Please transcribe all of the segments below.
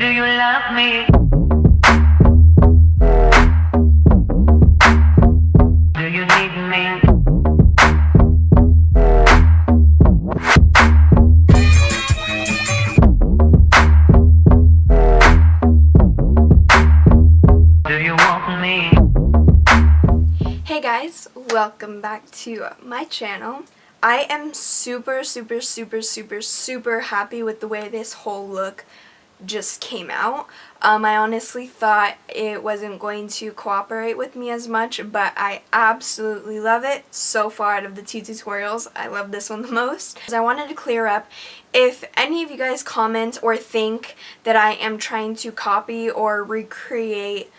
Do you love me? Do you need me? Do you want me? Hey guys, welcome back to my channel. I am super happy with the way this whole look just came out. I honestly thought it wasn't going to cooperate with me as much, but I absolutely love it. So far out of the two tutorials, I love this one the most. I wanted to clear up if any of you guys comment or think that I am trying to copy or recreate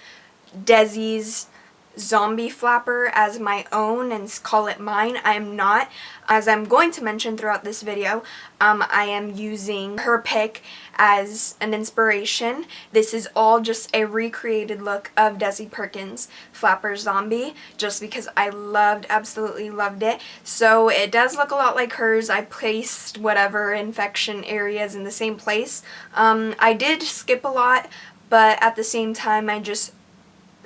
Desi's zombie flapper as my own and call it mine. I am not. As I'm going to mention throughout this video, I am using her pic as an inspiration. This is all just a recreated look of Desi Perkins' flapper zombie, just because I absolutely loved it. So it does look a lot like hers. I placed whatever infection areas in the same place. I did skip a lot, but at the same time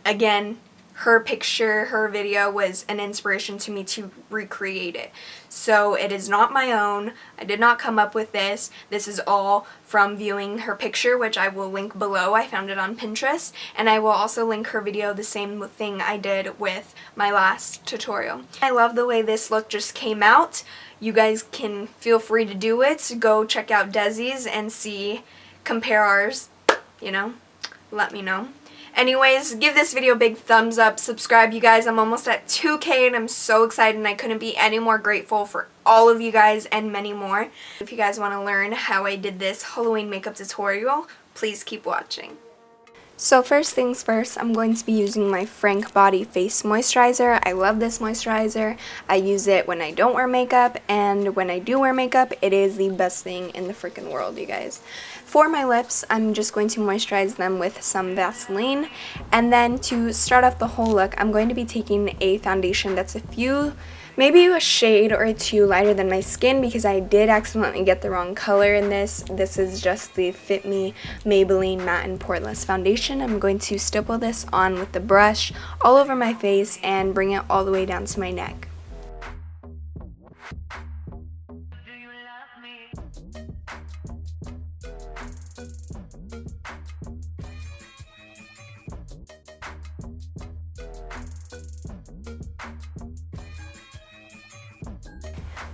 again, her picture, her video was an inspiration to me to recreate it. So it is not my own. I did not come up with this. This is all from viewing her picture, which I will link below. I found it on Pinterest. And I will also link her video, the same thing I did with my last tutorial. I love the way this look just came out. You guys can feel free to do it. Go check out Desi's and compare ours, you know, let me know. Anyways, give this video a big thumbs up, subscribe you guys. I'm almost at 2K and I'm so excited and I couldn't be any more grateful for all of you guys and many more. If you guys want to learn how I did this Halloween makeup tutorial, please keep watching. So first things first, I'm going to be using my Frank Body Face Moisturizer. I love this moisturizer. I use it when I don't wear makeup, and when I do wear makeup, it is the best thing in the freaking world, you guys. For my lips, I'm just going to moisturize them with some Vaseline, and then to start off the whole look, I'm going to be taking a foundation that's maybe a shade or two lighter than my skin, because I did accidentally get the wrong color in this. This is just the Fit Me Maybelline Matte and Poreless Foundation. I'm going to stipple this on with the brush all over my face and bring it all the way down to my neck.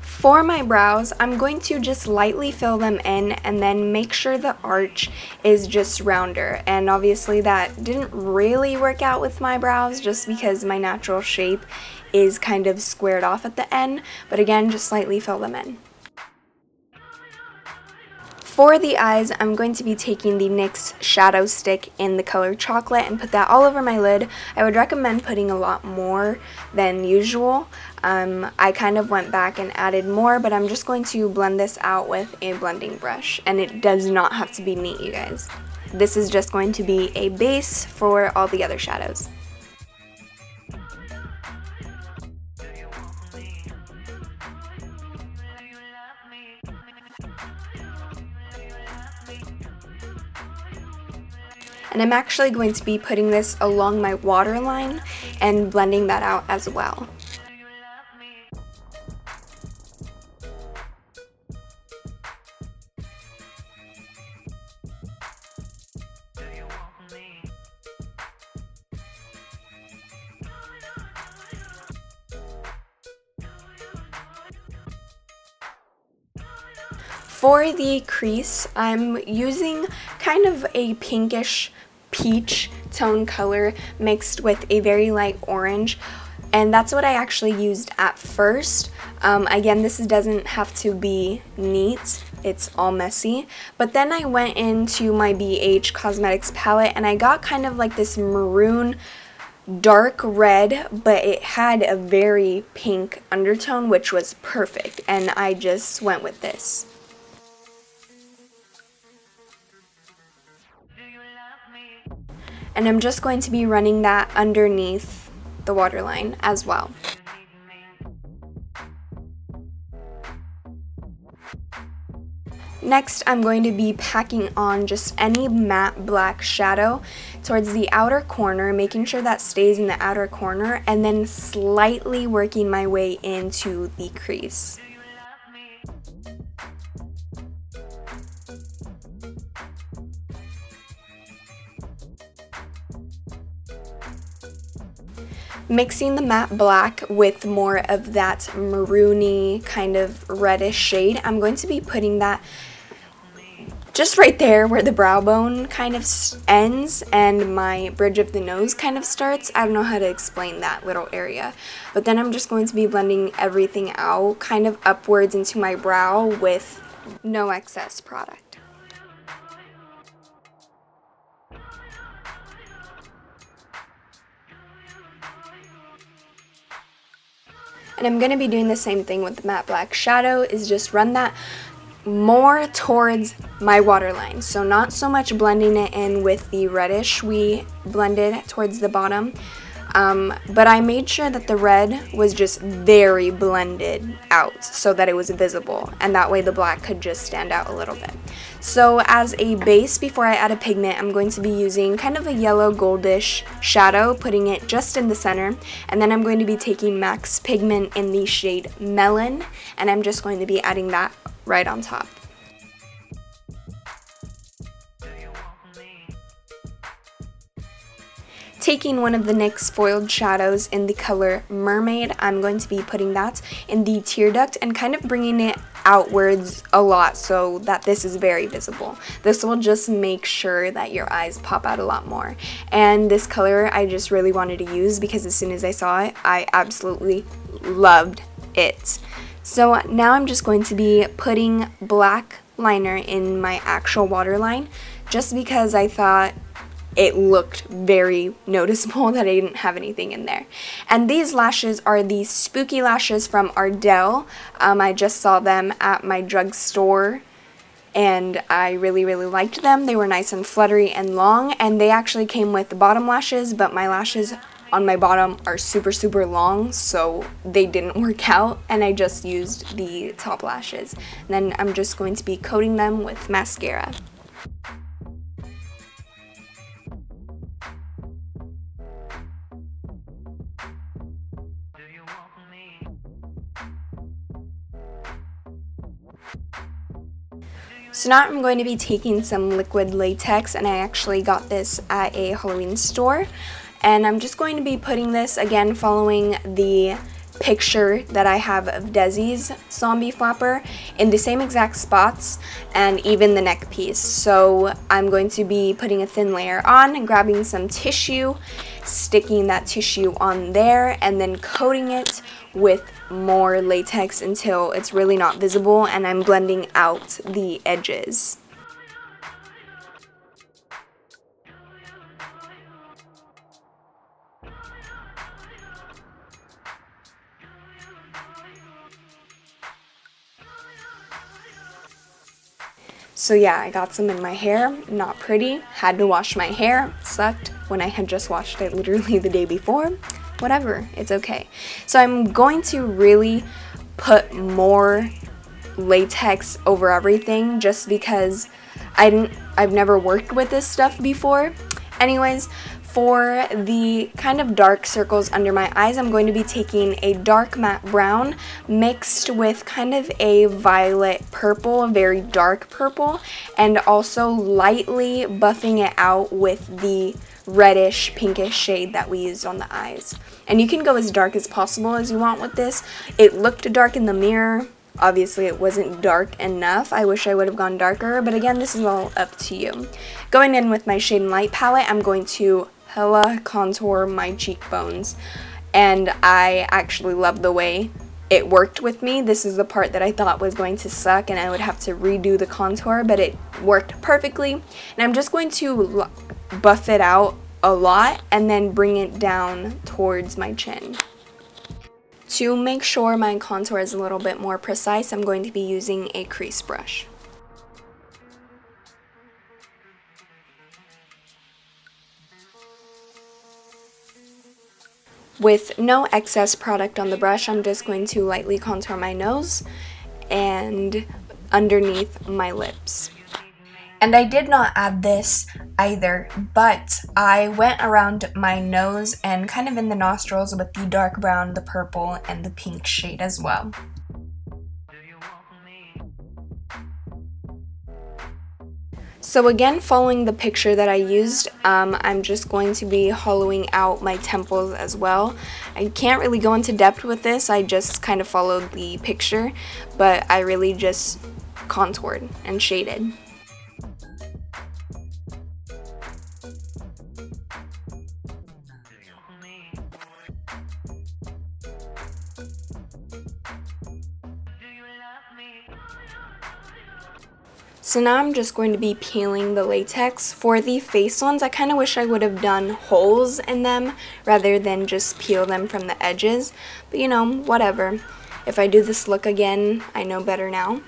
For my brows, I'm going to just lightly fill them in and then make sure the arch is just rounder. And obviously that didn't really work out with my brows just because my natural shape is kind of squared off at the end. But again, just slightly fill them in. For the eyes, I'm going to be taking the NYX Shadow Stick in the color Chocolate and put that all over my lid. I would recommend putting a lot more than usual. I kind of went back and added more, but I'm just going to blend this out with a blending brush. And it does not have to be neat, you guys. This is just going to be a base for all the other shadows. And I'm actually going to be putting this along my waterline and blending that out as well. For the crease, I'm using kind of a pinkish peach tone color mixed with a very light orange, and that's what I actually used at first. Again, this doesn't have to be neat, it's all messy. But then I went into my BH Cosmetics palette and I got kind of like this maroon dark red, but it had a very pink undertone, which was perfect, and I just went with this. And I'm just going to be running that underneath the waterline as well. Next, I'm going to be packing on just any matte black shadow towards the outer corner, making sure that stays in the outer corner, and then slightly working my way into the crease. Mixing the matte black with more of that maroony kind of reddish shade, I'm going to be putting that just right there where the brow bone kind of ends and my bridge of the nose kind of starts. I don't know how to explain that little area. But then I'm just going to be blending everything out kind of upwards into my brow with no excess product. And I'm going to be doing the same thing with the matte black shadow, is just run that more towards my waterline. So not so much blending it in with the reddish we blended towards the bottom, but I made sure that the red was just very blended out so that it was visible, and that way the black could just stand out a little bit. So as a base, before I add a pigment, I'm going to be using kind of a yellow goldish shadow, putting it just in the center, and then I'm going to be taking MAC's pigment in the shade Melon, and I'm just going to be adding that right on top. Taking one of the NYX foiled shadows in the color Mermaid, I'm going to be putting that in the tear duct and kind of bringing it outwards a lot so that this is very visible. This will just make sure that your eyes pop out a lot more. And this color I just really wanted to use because as soon as I saw it, I absolutely loved it. So now I'm just going to be putting black liner in my actual waterline just because I thought it looked very noticeable that I didn't have anything in there. And these lashes are the Spooky Lashes from Ardell. I just saw them at my drugstore and I really liked them. They were nice and fluttery and long, and they actually came with the bottom lashes, but my lashes on my bottom are super long, so they didn't work out, and I just used the top lashes. And then I'm just going to be coating them with mascara. So now I'm going to be taking some liquid latex, and I actually got this at a Halloween store. And I'm just going to be putting this, again, following the picture that I have of Desi's zombie flapper, in the same exact spots and even the neck piece. So I'm going to be putting a thin layer on and grabbing some tissue, sticking that tissue on there, and then coating it with more latex until it's really not visible, and I'm blending out the edges. So yeah, I got some in my hair, not pretty, had to wash my hair, sucked when I had just washed it literally the day before. Whatever, it's okay. So I'm going to really put more latex over everything just because I've never worked with this stuff before. Anyways, for the kind of dark circles under my eyes, I'm going to be taking a dark matte brown mixed with kind of a violet purple, a very dark purple, and also lightly buffing it out with the reddish pinkish shade that we used on the eyes. And you can go as dark as possible as you want with this. It looked dark in the mirror. Obviously it wasn't dark enough. I wish I would have gone darker, but again, this is all up to you. Going in with my Shade and Light palette, I'm going to hella contour my cheekbones, and I actually love the way it worked with me. This is the part that I thought was going to suck and I would have to redo the contour, but it worked perfectly. And I'm just going to buff it out a lot and then bring it down towards my chin. To make sure my contour is a little bit more precise, I'm going to be using a crease brush. With no excess product on the brush, I'm just going to lightly contour my nose and underneath my lips. And I did not add this either, but I went around my nose and kind of in the nostrils with the dark brown, the purple, and the pink shade as well. So again, following the picture that I used, I'm just going to be hollowing out my temples as well. I can't really go into depth with this, I just kind of followed the picture, but I really just contoured and shaded. So now I'm just going to be peeling the latex. For the face ones, I kind of wish I would have done holes in them rather than just peel them from the edges. But you know, whatever. If I do this look again, I know better now.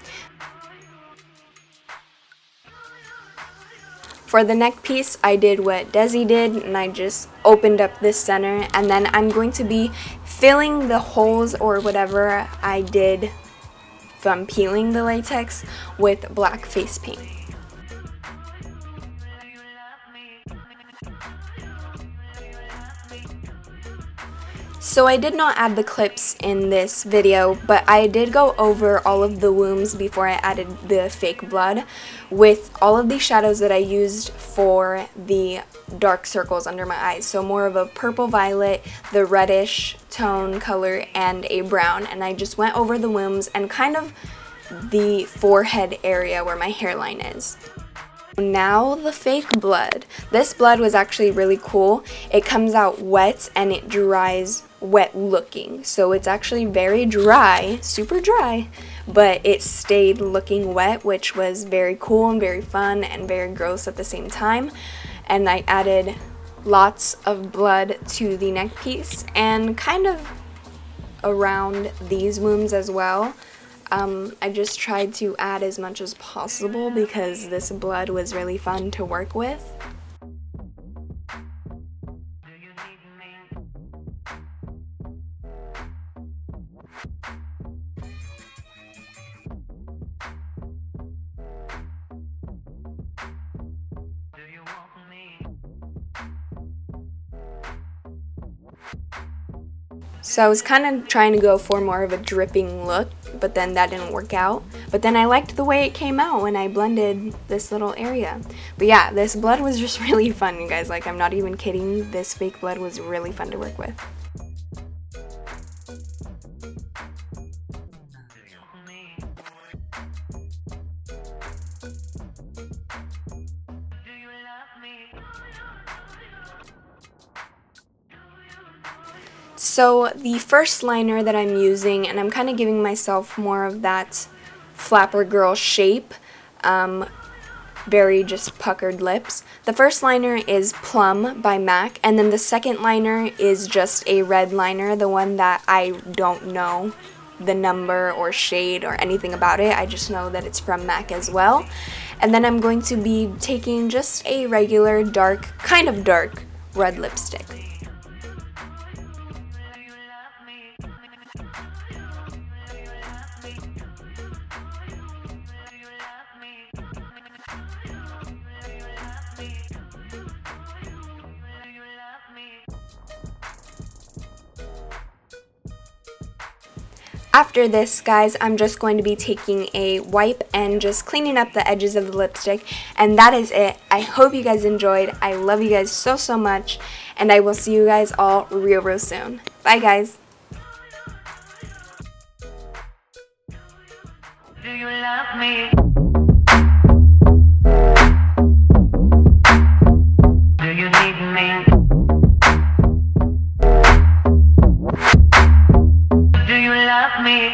For the neck piece, I did what Desi did, and I just opened up this center, and then I'm going to be filling the holes or whatever I did from peeling the latex with black face paint. So I did not add the clips in this video, but I did go over all of the wombs before I added the fake blood with all of the shadows that I used for the dark circles under my eyes. So more of a purple violet, the reddish tone color, and a brown. And I just went over the wombs and kind of the forehead area where my hairline is. Now the fake blood. This blood was actually really cool. It comes out wet and it dries wet looking. So it's actually very dry, super dry, but it stayed looking wet, which was very cool and very fun and very gross at the same time. And I added lots of blood to the neck piece and kind of around these wombs as well. I just tried to add as much as possible because this blood was really fun to work with. So I was kind of trying to go for more of a dripping look, but then that didn't work out. But then I liked the way it came out when I blended this little area. But yeah, this blood was just really fun, you guys. Like, I'm not even kidding. This fake blood was really fun to work with. So the first liner that I'm using, and I'm kind of giving myself more of that flapper girl shape, very just puckered lips. The first liner is Plum by MAC, and then the second liner is just a red liner, the one that I don't know the number or shade or anything about it. I just know that it's from MAC as well. And then I'm going to be taking just a regular dark, kind of dark red lipstick. After this, guys, I'm just going to be taking a wipe and just cleaning up the edges of the lipstick, and that is it. I hope you guys enjoyed. I love you guys so, so much, and I will see you guys all real soon. Bye, guys. Do you love me? Do you need me? Do you love me?